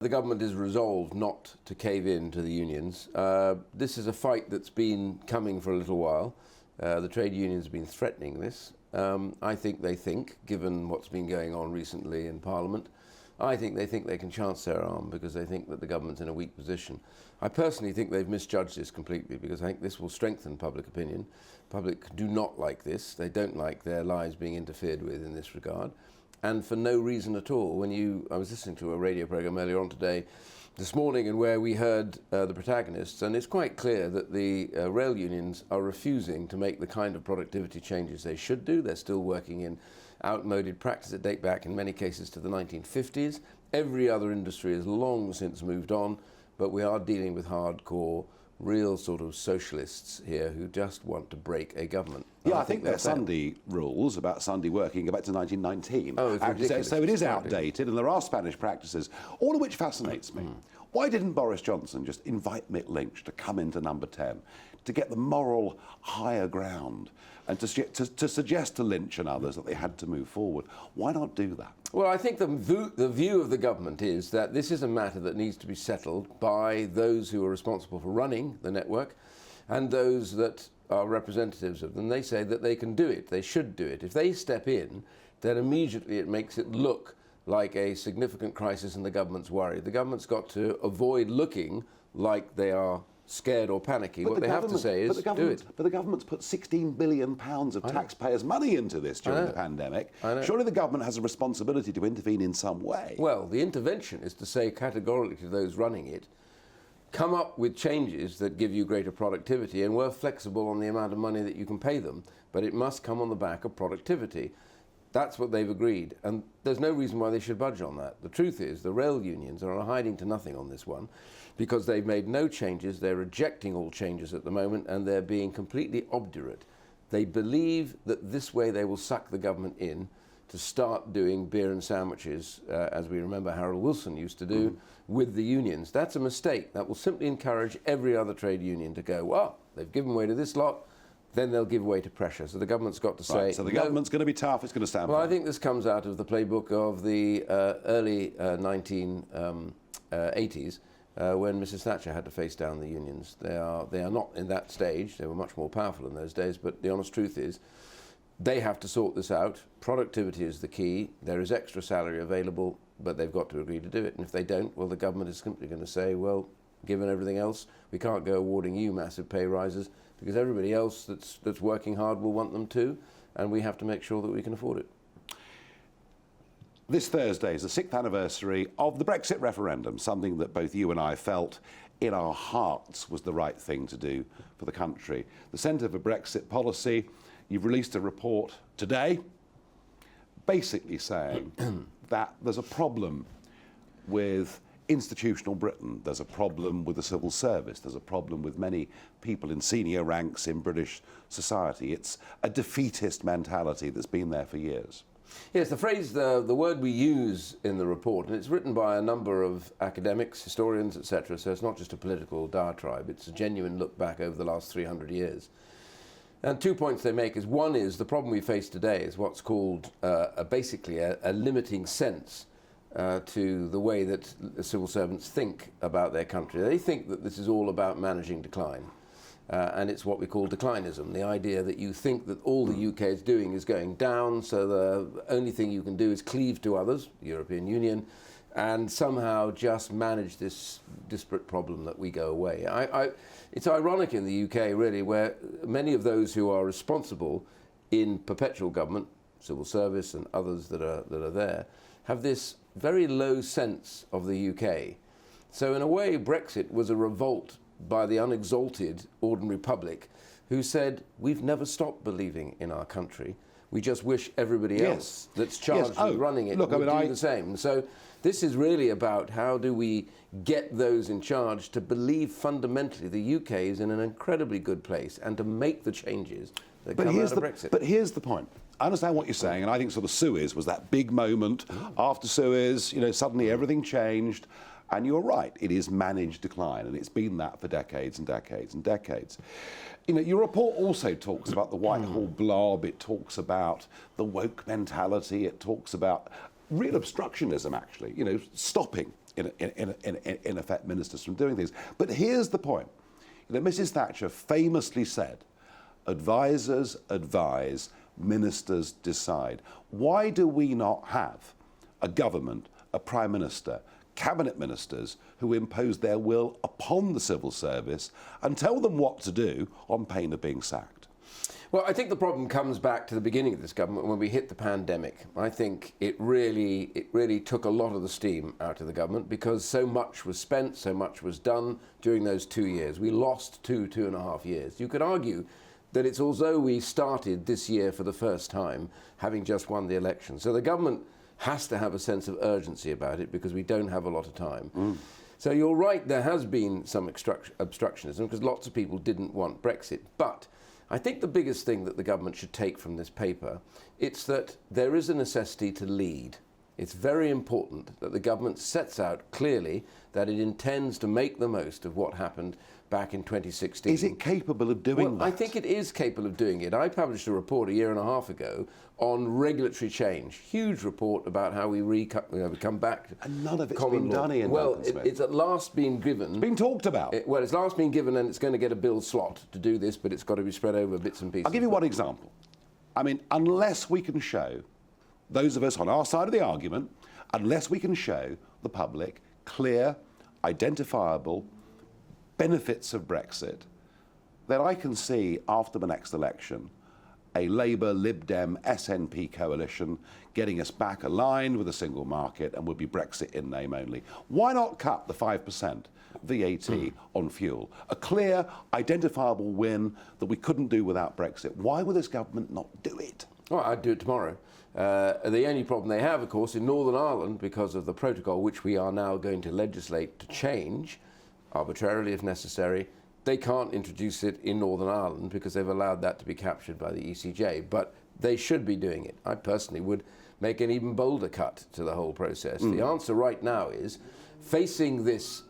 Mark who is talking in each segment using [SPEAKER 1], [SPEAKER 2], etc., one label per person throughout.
[SPEAKER 1] The government is resolved not to cave in to the unions. This is a fight that's been coming for a little while. The trade unions have been threatening this. I think they think, given what's been going on recently in Parliament, I think they can chance their arm because they think that the government's in a weak position. I personally think they've misjudged this completely because I think this will strengthen public opinion. Public do not like this. They don't like their lives being interfered with in this regard. And for no reason at all. I was listening to a radio program earlier on this morning, and where we heard the protagonists, and it's quite clear that the rail unions are refusing to make the kind of productivity changes they should do. They're still working in outmoded practice that date back in many cases to the 1950s. Every other industry has long since moved on, but we are dealing with hardcore, real sort of socialists here who just want to break a government.
[SPEAKER 2] Yeah, I think their Sunday rules about Sunday working go back to 1919.
[SPEAKER 1] Oh, it's ridiculous.
[SPEAKER 2] So it is outdated, and there are Spanish practices, all of which fascinates me. Why didn't Boris Johnson just invite Mick Lynch to come into number 10, to get the moral higher ground, and to suggest to Lynch and others that they had to move forward? Why not do that?
[SPEAKER 1] Well, I think the view of the government is that this is a matter that needs to be settled by those who are responsible for running the network and those that are representatives of them. They say that they can do it, they should do it. If they step in, then immediately it makes it look like a significant crisis and the government's worried. The government's got to avoid looking like they are scared or panicky. What they have to say is do it.
[SPEAKER 2] But the government's put £16 billion of taxpayers' money into this during the pandemic. Surely the government has a responsibility to intervene in some way.
[SPEAKER 1] Well, the intervention is to say categorically to those running it, come up with changes that give you greater productivity, and we're flexible on the amount of money that you can pay them, but it must come on the back of productivity. That's what they've agreed, and there's no reason why they should budge on that. The truth is the rail unions are hiding to nothing on this one because they've made no changes. They're rejecting all changes at the moment, and they're being completely obdurate. They believe that this way they will suck the government in to start doing beer and sandwiches, as we remember Harold Wilson used to do with the unions. That's a mistake. That will simply encourage every other trade union to go, well, they've given way to this lot, then they'll give way to pressure. So the government's got to say...
[SPEAKER 2] So the government's going to be tough, it's going to stand
[SPEAKER 1] Well,
[SPEAKER 2] firm.
[SPEAKER 1] I think this comes out of the playbook of the early 1980s, when Mrs. Thatcher had to face down the unions. They are not in that stage. They were much more powerful in those days, but the honest truth is they have to sort this out. Productivity is the key. There is extra salary available, but they've got to agree to do it. And if they don't, well, the government is simply going to say, well, given everything else, we can't go awarding you massive pay rises because everybody else that's working hard will want them too, and we have to make sure that we can afford it.
[SPEAKER 2] This Thursday is the 6th anniversary of the Brexit referendum, something that both you and I felt in our hearts was the right thing to do for the country. The Centre for Brexit Policy, you've released a report today basically saying that there's a problem with institutional Britain, there's a problem with the civil service, there's a problem with many people in senior ranks in British society. It's a defeatist mentality that's been there for years.
[SPEAKER 1] Yes, the phrase, the word we use in the report, and it's written by a number of academics, historians, etc., so it's not just a political diatribe, it's a genuine look back over the last 300 years. And 2 points they make is, one is the problem we face today is what's called basically a limiting sense to the way that civil servants think about their country. They think that this is all about managing decline. And it's what we call declinism, the idea that you think that all the UK is doing is going down, so the only thing you can do is cleave to others, the European Union, and somehow just manage this disparate problem that we go away. It's ironic in the UK, really, where many of those who are responsible in perpetual government, civil service and others that are there, have this very low sense of the UK. So in a way, Brexit was a revolt by the unexalted ordinary public who said, we've never stopped believing in our country. We just wish everybody else that's charged with running it would do the same. So this is really about how do we get those in charge to believe fundamentally the UK is in an incredibly good place and to make the changes that come out of Brexit.
[SPEAKER 2] But here's the point. I understand what you're saying, and I think sort of Suez was that big moment. After Suez, you know, suddenly everything changed. And you're right, it is managed decline, and it's been that for decades and decades and decades. You know, your report also talks about the Whitehall blob, it talks about the woke mentality, it talks about real obstructionism, actually, you know, stopping in effect, ministers from doing things. But here's the point. Mrs. Thatcher famously said, advisors advise, ministers decide. Why do we not have a government, a prime minister, cabinet ministers who impose their will upon the civil service and tell them what to do on pain of being sacked?
[SPEAKER 1] Well, I think the problem comes back to the beginning of this government when we hit the pandemic. I think it really took a lot of the steam out of the government because so much was spent, so much was done during those 2 years. We lost 2.5 years. You could argue that it's as though we started this year for the first time, having just won the election. So the government has to have a sense of urgency about it because we don't have a lot of time. So you're right, there has been some obstructionism because lots of people didn't want Brexit. But I think the biggest thing that the government should take from this paper, it's that there is a necessity to lead. It's very important that the government sets out clearly that it intends to make the most of what happened back in 2016.
[SPEAKER 2] Is it capable of doing that?
[SPEAKER 1] I think it is capable of doing it. I published a report 1.5 years ago on regulatory change. Huge report about how we come back to
[SPEAKER 2] and none of it's
[SPEAKER 1] common
[SPEAKER 2] been
[SPEAKER 1] law.
[SPEAKER 2] done, Iain.
[SPEAKER 1] Well,
[SPEAKER 2] Duncan Smith.
[SPEAKER 1] it's at last been given.
[SPEAKER 2] It's been talked about.
[SPEAKER 1] It's last been given and it's going to get a bill slot to do this, but it's got to be spread over bits and pieces.
[SPEAKER 2] I'll give you one example. I mean, unless we can show, those of us on our side of the argument, unless we can show the public clear, identifiable benefits of Brexit, then I can see after the next election a Labour, Lib Dem, SNP coalition getting us back aligned with a single market and would be Brexit in name only. Why not cut the 5% VAT on fuel? A clear, identifiable win that we couldn't do without Brexit. Why will this government not do it?
[SPEAKER 1] Well, I'd do it tomorrow. The only problem they have, of course, in Northern Ireland, because of the protocol which we are now going to legislate to change, arbitrarily if necessary, they can't introduce it in Northern Ireland because they've allowed that to be captured by the ECJ. But they should be doing it. I personally would make an even bolder cut to the whole process. The answer right now is, facing this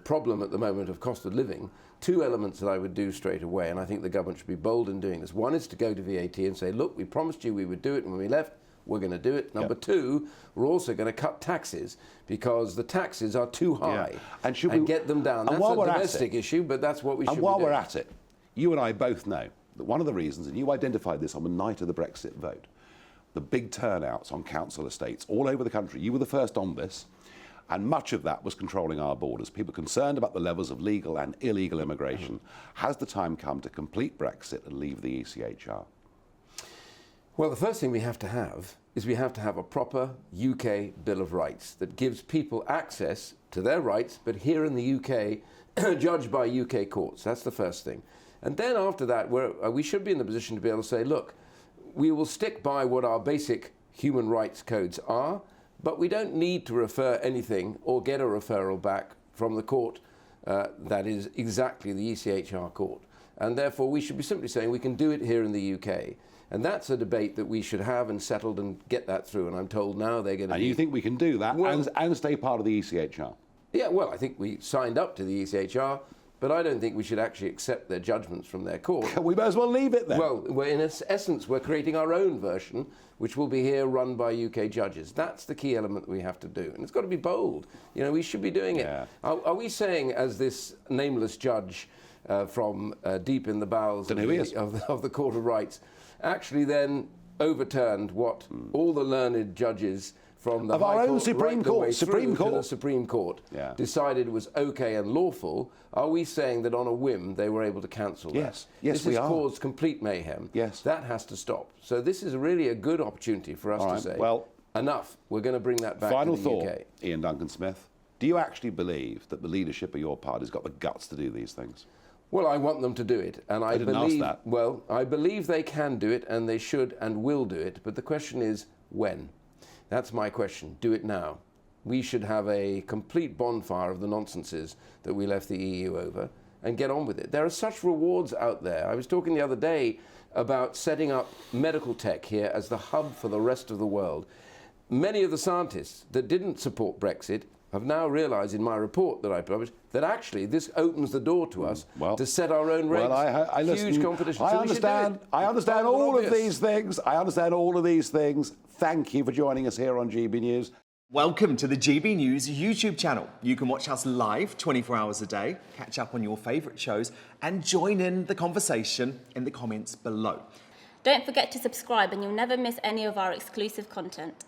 [SPEAKER 1] problem at the moment of cost of living, 2 elements that I would do straight away, and I think the government should be bold in doing this. One is to go to VAT and say, look, we promised you we would do it, and when we left, we're going to do it. Number 2, we're also going to cut taxes because the taxes are too high and get them down. That's a domestic issue, but that's what we should be doing.
[SPEAKER 2] And while we're at it, you and I both know that one of the reasons, and you identified this on the night of the Brexit vote, the big turnouts on council estates all over the country, you were the first on this, and much of that was controlling our borders. People concerned about the levels of legal and illegal immigration. Has the time come to complete Brexit and leave the ECHR?
[SPEAKER 1] Well, the first thing we have to have is we have to have a proper UK Bill of Rights that gives people access to their rights, but here in the UK, judged by UK courts. That's the first thing. And then after that, we should be in the position to be able to say, look, we will stick by what our basic human rights codes are, but we don't need to refer anything or get a referral back from the court that is exactly the ECHR court. And therefore, we should be simply saying we can do it here in the UK. And that's a debate that we should have and settled and get that through. And I'm told now they're going to.
[SPEAKER 2] And you think we can do that and stay part of the ECHR? Yeah,
[SPEAKER 1] well, I think we signed up to the ECHR, but I don't think we should actually accept their judgments from their court.
[SPEAKER 2] We may as well leave it then.
[SPEAKER 1] Well, in essence, we're creating our own version, which will be here run by UK judges. That's the key element that we have to do. And it's got to be bold. You know, we should be doing it. Are we saying, as this nameless judge from deep in the bowels of the Court of Rights, actually then overturned what all the learned judges from the
[SPEAKER 2] High Court,
[SPEAKER 1] Supreme
[SPEAKER 2] Court,
[SPEAKER 1] the Supreme Court decided was okay and lawful? Are we saying that on a whim they were able to cancel that?
[SPEAKER 2] Yes,
[SPEAKER 1] this
[SPEAKER 2] we
[SPEAKER 1] has
[SPEAKER 2] are.
[SPEAKER 1] caused complete mayhem.
[SPEAKER 2] Yes,
[SPEAKER 1] that has to stop. So this is really a good opportunity for us to say, well, enough. We're going to bring that back to the UK.
[SPEAKER 2] Iain Duncan Smith, do you actually believe that the leadership of your party's got the guts to do these things?
[SPEAKER 1] Well, I want them to do it, and I believe. Ask that. Well, I believe they can do it, and they should and will do it. But the question is when. That's my question. Do it now. We should have a complete bonfire of the nonsenses that we left the EU over, and get on with it. There are such rewards out there. I was talking the other day about setting up medical tech here as the hub for the rest of the world. Many of the scientists that didn't support Brexit have now realised in my report that I published that actually this opens the door to us to set our own rates.
[SPEAKER 2] Well,
[SPEAKER 1] huge competition.
[SPEAKER 2] I understand all of these things. I understand all of these things. Thank you for joining us here on GB News.
[SPEAKER 3] Welcome to the GB News YouTube channel. You can watch us live 24 hours a day, catch up on your favourite shows and join in the conversation in the comments below.
[SPEAKER 4] Don't forget to subscribe and you'll never miss any of our exclusive content.